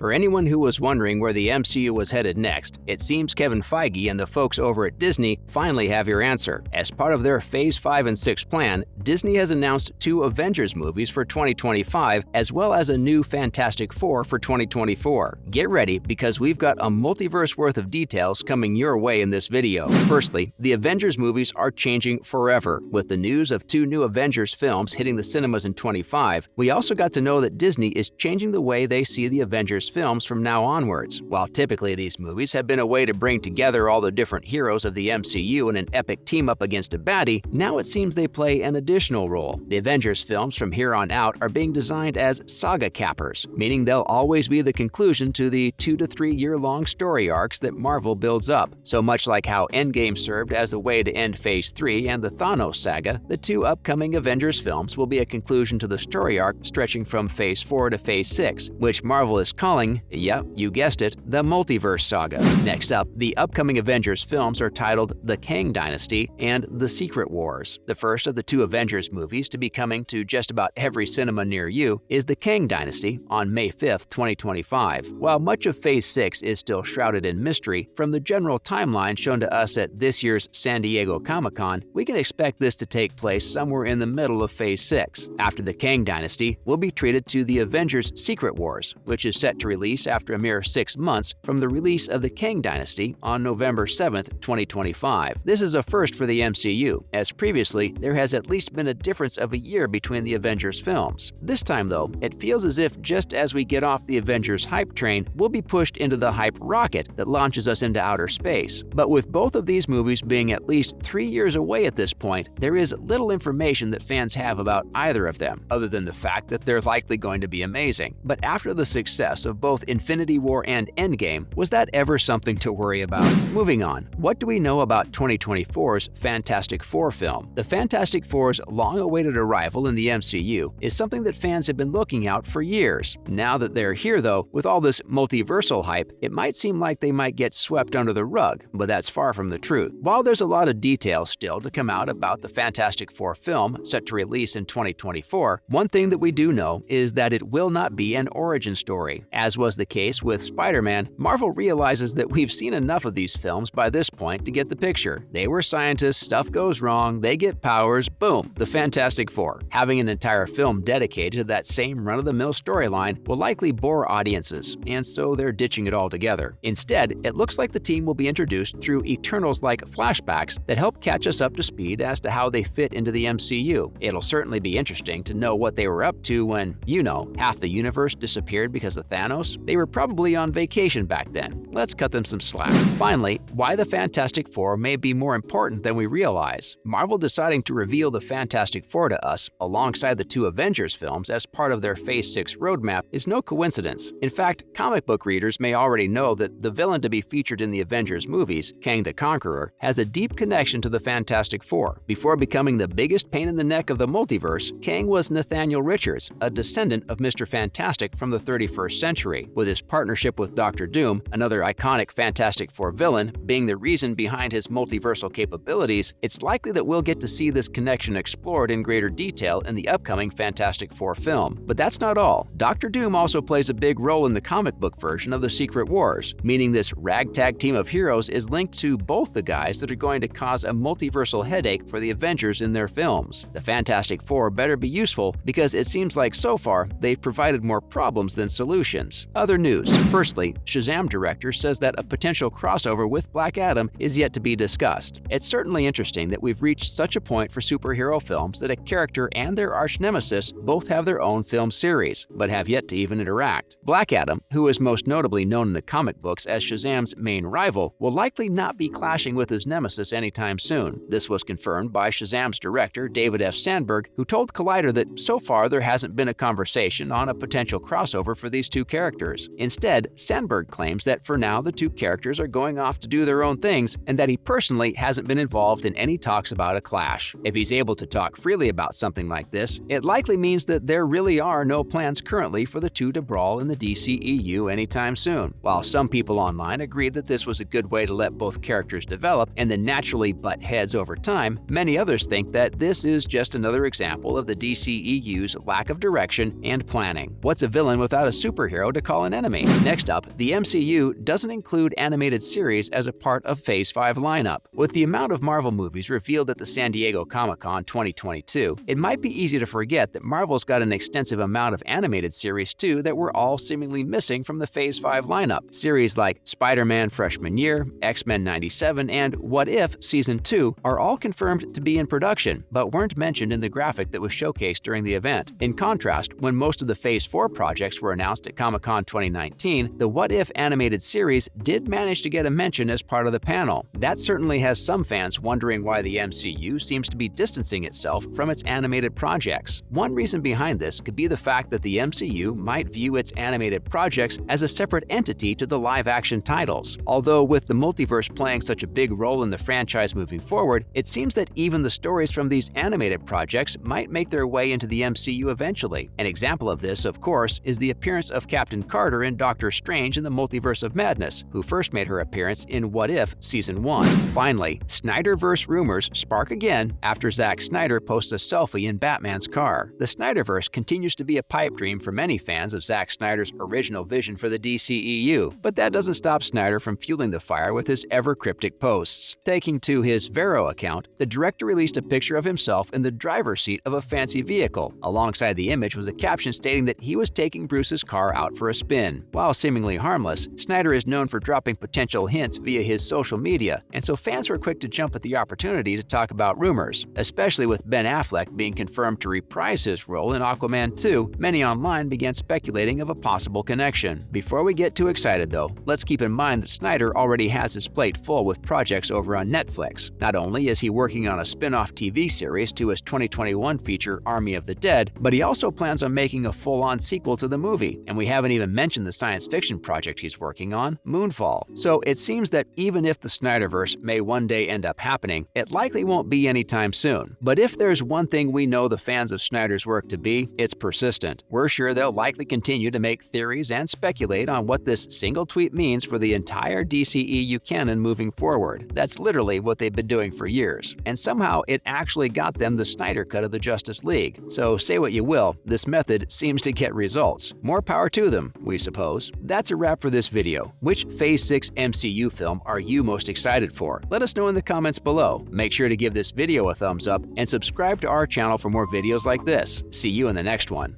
For anyone who was wondering where the MCU was headed next, it seems Kevin Feige and the folks over at Disney finally have your answer. As part of their Phase 5 and 6 plan, Disney has announced 2 Avengers movies for 2025, as well as a new Fantastic Four for 2024. Get ready, because we've got a multiverse worth of details coming your way in this video. Firstly, the Avengers movies are changing forever. With the news of 2 new Avengers films hitting the cinemas in 25, we also got to know that Disney is changing the way they see the Avengers films from now onwards. While typically these movies have been a way to bring together all the different heroes of the MCU in an epic team-up against a baddie, now it seems they play an additional role. The Avengers films from here on out are being designed as saga cappers, meaning they'll always be the conclusion to the 2 to 3 year-long story arcs that Marvel builds up. So much like how Endgame served as a way to end Phase 3 and the Thanos saga, the 2 upcoming Avengers films will be a conclusion to the story arc stretching from Phase 4 to Phase 6, which Marvel is calling, yep, you guessed it, the Multiverse Saga. Next up, the upcoming Avengers films are titled The Kang Dynasty and The Secret Wars. The first of the 2 Avengers movies to be coming to just about every cinema near you is The Kang Dynasty on May 5th, 2025. While much of Phase 6 is still shrouded in mystery, from the general timeline shown to us at this year's San Diego Comic-Con, we can expect this to take place somewhere in the middle of Phase 6. After The Kang Dynasty, we'll be treated to the Avengers Secret Wars, which is set to release after a mere 6 months from the release of The Kang Dynasty on November 7th, 2025. This is a first for the MCU, as previously there has at least been a difference of a year between the Avengers films. This time though, it feels as if just as we get off the Avengers hype train, we'll be pushed into the hype rocket that launches us into outer space. But with both of these movies being at least 3 years away at this point, there is little information that fans have about either of them, other than the fact that they're likely going to be amazing. But after the success of both Infinity War and Endgame, was that ever something to worry about? Moving on, what do we know about 2024's Fantastic Four film? The Fantastic Four's long-awaited arrival in the MCU is something that fans have been looking out for years. Now that they're here though, with all this multiversal hype, it might seem like they might get swept under the rug, but that's far from the truth. While there's a lot of details still to come out about the Fantastic Four film set to release in 2024, one thing that we do know is that it will not be an origin story. As was the case with Spider-Man, Marvel realizes that we've seen enough of these films by this point to get the picture. They were scientists, stuff goes wrong, they get powers, boom, the Fantastic Four. Having an entire film dedicated to that same run-of-the-mill storyline will likely bore audiences, and so they're ditching it altogether. Instead, it looks like the team will be introduced through Eternals-like flashbacks that help catch us up to speed as to how they fit into the MCU. It'll certainly be interesting to know what they were up to when, you know, half the universe disappeared because of Thanos. They were probably on vacation back then. Let's cut them some slack. Finally, why the Fantastic Four may be more important than we realize. Marvel deciding to reveal the Fantastic Four to us alongside the 2 Avengers films as part of their Phase 6 roadmap is no coincidence. In fact, comic book readers may already know that the villain to be featured in the Avengers movies, Kang the Conqueror, has a deep connection to the Fantastic Four. Before becoming the biggest pain in the neck of the multiverse, Kang was Nathaniel Richards, a descendant of Mr. Fantastic from the 31st century. With his partnership with Dr. Doom, another iconic Fantastic Four villain, being the reason behind his multiversal capabilities, it's likely that we'll get to see this connection explored in greater detail in the upcoming Fantastic Four film. But that's not all. Dr. Doom also plays a big role in the comic book version of the Secret Wars, meaning this ragtag team of heroes is linked to both the guys that are going to cause a multiversal headache for the Avengers in their films. The Fantastic Four better be useful, because it seems like so far they've provided more problems than solutions. Other news. Firstly, Shazam director says that a potential crossover with Black Adam is yet to be discussed. It's certainly interesting that we've reached such a point for superhero films that a character and their arch-nemesis both have their own film series, but have yet to even interact. Black Adam, who is most notably known in the comic books as Shazam's main rival, will likely not be clashing with his nemesis anytime soon. This was confirmed by Shazam's director, David F. Sandberg, who told Collider that so far there hasn't been a conversation on a potential crossover for these 2 characters. Instead, Sandberg claims that for now the 2 characters are going off to do their own things, and that he personally hasn't been involved in any talks about a clash. If he's able to talk freely about something like this, it likely means that there really are no plans currently for the 2 to brawl in the DCEU anytime soon. While some people online agreed that this was a good way to let both characters develop and then naturally butt heads over time, many others think that this is just another example of the DCEU's lack of direction and planning. What's a villain without a superhero hero to call an enemy. Next up, the MCU doesn't include animated series as a part of Phase 5 lineup. With the amount of Marvel movies revealed at the San Diego Comic-Con 2022, it might be easy to forget that Marvel's got an extensive amount of animated series too that were all seemingly missing from the Phase 5 lineup. Series like Spider-Man Freshman Year, X-Men 97, and What If Season 2 are all confirmed to be in production, but weren't mentioned in the graphic that was showcased during the event. In contrast, when most of the Phase 4 projects were announced at Comic-Con 2019, the What If animated series did manage to get a mention as part of the panel. That certainly has some fans wondering why the MCU seems to be distancing itself from its animated projects. One reason behind this could be the fact that the MCU might view its animated projects as a separate entity to the live-action titles. Although with the multiverse playing such a big role in the franchise moving forward, it seems that even the stories from these animated projects might make their way into the MCU eventually. An example of this, of course, is the appearance of Captain Carter in Doctor Strange in the Multiverse of Madness, who first made her appearance in What If Season 1. Finally, Snyderverse rumors spark again after Zack Snyder posts a selfie in Batman's car. The Snyderverse continues to be a pipe dream for many fans of Zack Snyder's original vision for the DCEU, but that doesn't stop Snyder from fueling the fire with his ever-cryptic posts. Taking to his Vero account, the director released a picture of himself in the driver's seat of a fancy vehicle. Alongside the image was a caption stating that he was taking Bruce's car out for a spin. While seemingly harmless, Snyder is known for dropping potential hints via his social media, and so fans were quick to jump at the opportunity to talk about rumors. Especially with Ben Affleck being confirmed to reprise his role in Aquaman 2, many online began speculating of a possible connection. Before we get too excited though, let's keep in mind that Snyder already has his plate full with projects over on Netflix. Not only is he working on a spin-off TV series to his 2021 feature Army of the Dead, but he also plans on making a full-on sequel to the movie, and we haven't even mentioned the science fiction project he's working on, Moonfall. So it seems that even if the Snyderverse may one day end up happening, it likely won't be anytime soon. But if there's one thing we know the fans of Snyder's work to be, it's persistent. We're sure they'll likely continue to make theories and speculate on what this single tweet means for the entire DCEU canon moving forward. That's literally what they've been doing for years. And somehow it actually got them the Snyder cut of the Justice League. So say what you will, this method seems to get results. More power to them, we suppose. That's a wrap for this video. Which Phase 6 MCU film are you most excited for? Let us know in the comments below. Make sure to give this video a thumbs up and subscribe to our channel for more videos like this. See you in the next one.